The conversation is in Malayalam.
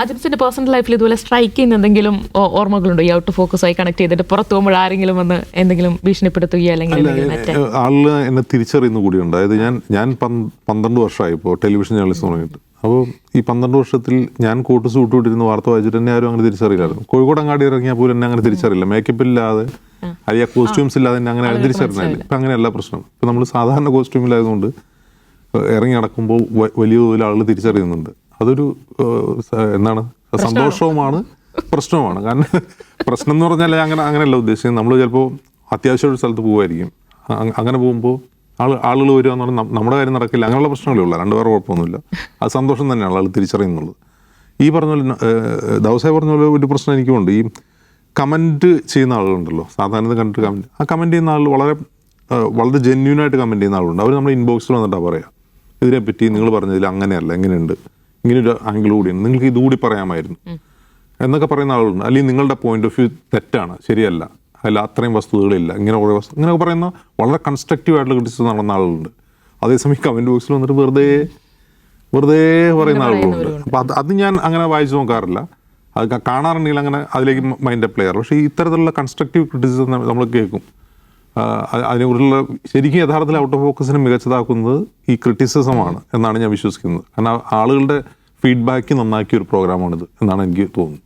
അജിൻസിന്റെ പേഴ്സണൽ ലൈഫിൽ ഇതുപോലെ സ്ട്രൈക്ക് ചെയ്യുന്ന എന്തെങ്കിലും ഓർമ്മകളുണ്ടോ? ഈ ഔട്ട് ഓഫ് ഫോക്കസായി കണക്ട് ചെയ്തിട്ട് പുറത്തു പോകുമ്പോൾ ആരെങ്കിലും വന്ന് എന്തെങ്കിലും ഭീഷണിപ്പെടുത്തുകയോ അല്ലെങ്കിൽ ആള് എന്നെ തിരിച്ചറിയുന്ന കൂടിയുണ്ട്. അതായത് ഞാൻ 12 വർഷമായി ഇപ്പോൾ ടെലിവിഷൻ ജേർണലിസ്റ്റ് തുടങ്ങിയിട്ട്. അപ്പോൾ ഈ 12 വർഷത്തിൽ ഞാൻ കോട്ട് സൂട്ട് ഇട്ടിരുന്ന വാർത്ത വായിച്ചിട്ട് എന്നെ ആരും അങ്ങനെ തിരിച്ചറിയില്ലായിരുന്നു. കോഴിക്കോട് അങ്ങാടി ഇറങ്ങിയാൽ പോലും എന്നെ അങ്ങനെ തിരിച്ചറിയില്ല. മേക്കപ്പ് ഇല്ലാതെ അല്ലെങ്കിൽ കോസ്റ്റ്യൂംസ് ഇല്ലാതെ എന്നെ അങ്ങനെ ആരും തിരിച്ചറിയുന്നില്ല. ഇപ്പം അങ്ങനെയല്ല പ്രശ്നം. ഇപ്പം നമ്മൾ സാധാരണ കോസ്റ്റ്യൂമിലായതുകൊണ്ട് ഇറങ്ങി നടക്കുമ്പോൾ വലിയ തോതിൽ ആളുകൾ തിരിച്ചറിയുന്നുണ്ട്. അതൊരു എന്താണ് സന്തോഷവുമാണ് പ്രശ്നവുമാണ്. കാരണം പ്രശ്നം എന്ന് പറഞ്ഞാൽ അങ്ങനെയല്ല ഉദ്ദേശിക്കുന്നത്. നമ്മൾ ചിലപ്പോൾ അത്യാവശ്യം ഒരു സ്ഥലത്ത് പോകുമായിരിക്കും. അങ്ങനെ പോകുമ്പോൾ ആളുകൾ വരിക എന്ന് പറഞ്ഞാൽ നമ്മുടെ കാര്യം നടക്കില്ല. അങ്ങനെയുള്ള പ്രശ്നങ്ങളേ ഉള്ളൂ. രണ്ടുപേർ കുഴപ്പമൊന്നുമില്ല. അത് സന്തോഷം തന്നെയാണ് ആളുകൾ തിരിച്ചറിയുന്നുള്ളത്. ഈ പറഞ്ഞ പോലെ ദവസായി പറഞ്ഞ പോലെ ഒരു പ്രശ്നം എനിക്കുമുണ്ട്. ഈ കമൻറ്റ് ചെയ്യുന്ന ആളുകളുണ്ടല്ലോ, സാധാരണ കണ്ടിട്ട് കമൻറ്റ് ചെയ്യുന്ന ആളുകൾ വളരെ ജെന്യൂനായിട്ട് കമൻറ്റ് ചെയ്യുന്ന ആളുകളുണ്ട്. അവർ നമ്മുടെ ഇൻബോക്സിൽ വന്നിട്ടാണ് പറയുക, ഇതിനെപ്പറ്റി നിങ്ങൾ പറഞ്ഞതിൽ അങ്ങനെയല്ല, എങ്ങനെയുണ്ട്, ഇങ്ങനൊരു ആംഗിൾ കൂടിയുണ്ട്, നിങ്ങൾക്ക് ഇതുകൂടി പറയാമായിരുന്നു എന്നൊക്കെ പറയുന്ന ആളുകളുണ്ട്. അല്ലെങ്കിൽ നിങ്ങളുടെ പോയിന്റ് ഓഫ് വ്യൂ തെറ്റാണ്, ശരിയല്ല, അല്ല അത്രയും വസ്തുതകളില്ല, ഇങ്ങനെ കുറേ ഇങ്ങനെയൊക്കെ പറയുന്ന വളരെ കൺസ്ട്രക്റ്റീവ് ആയിട്ടുള്ള ക്രിറ്റിസിസം നടന്ന ആളുകളുണ്ട്. അതേസമയം കമൻറ്റ് ബോക്സിൽ വന്നിട്ട് വെറുതെ പറയുന്ന ആളുകളുണ്ട്. അപ്പം അത് ഞാൻ അങ്ങനെ വായിച്ചു നോക്കാറില്ല. അത് കാണാറുണ്ടെങ്കിൽ അങ്ങനെ അതിലേക്ക് മൈൻഡ് അപ്ലൈ ചെയ്യാറ്. പക്ഷേ ഈ ഇത്തരത്തിലുള്ള കൺസ്ട്രക്റ്റീവ് ക്രിറ്റിസിസം നമ്മൾ കേൾക്കും. അതിനെക്കുറിച്ചുള്ള ശരിക്കും യഥാർത്ഥത്തിൽ ഔട്ട് ഓഫ് ഫോക്കസിനെ മികച്ചതാക്കുന്നത് ഈ ക്രിറ്റിസിസമാണ് എന്നാണ് ഞാൻ വിശ്വസിക്കുന്നത്. കാരണം ആളുകളുടെ ഫീഡ്ബാക്ക് നന്നാക്കിയ ഒരു പ്രോഗ്രാമാണിത് എന്നാണ് എനിക്ക് തോന്നുന്നത്.